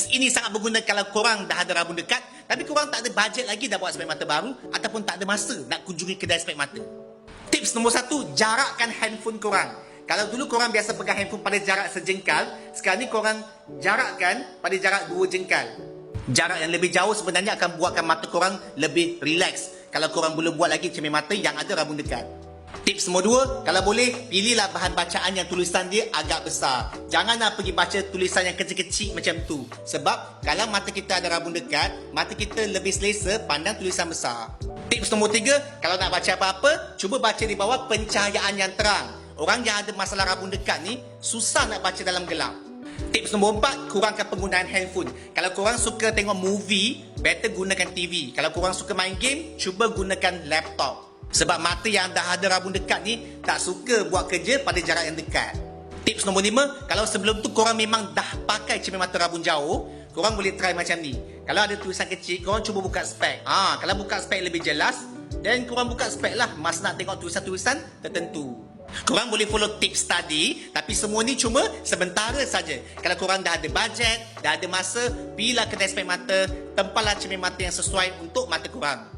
Tips ini sangat berguna kalau korang dah ada rabun dekat tapi korang tak ada bajet lagi dah buat spek mata baru ataupun tak ada masa nak kunjungi kedai spek mata. Tips nombor 1, jarakkan handphone korang. Kalau dulu korang biasa pegang handphone pada jarak sejengkal, sekarang ni korang jarakkan pada jarak 2 jengkal. Jarak yang lebih jauh sebenarnya akan buatkan mata korang lebih relax. Kalau korang belum buat lagi cermin mata yang ada rabun dekat. Tips nombor 2, kalau boleh, pilihlah bahan bacaan yang tulisan dia agak besar. Janganlah pergi baca tulisan yang kecil-kecil macam tu. Sebab kalau mata kita ada rabun dekat, mata kita lebih selesa pandang tulisan besar. Tips nombor 3, kalau nak baca apa-apa, cuba baca di bawah pencahayaan yang terang. Orang yang ada masalah rabun dekat ni, susah nak baca dalam gelap. Tips nombor 4, kurangkan penggunaan handphone. Kalau korang suka tengok movie, better gunakan TV. Kalau korang suka main game, cuba gunakan laptop. Sebab mata yang dah ada rabun dekat ni tak suka buat kerja pada jarak yang dekat. Tips nombor 5, kalau sebelum tu korang memang dah pakai cermin mata rabun jauh, korang boleh try macam ni. Kalau ada tulisan kecil, korang cuba buka spek. Kalau buka spek lebih jelas, then korang buka spek lah masa nak tengok tulisan-tulisan tertentu. Korang boleh follow tips tadi, tapi semua ni cuma sementara saja. Kalau korang dah ada bajet, dah ada masa, pilihlah kedai spek mata, tempatlah cermin mata yang sesuai untuk mata korang.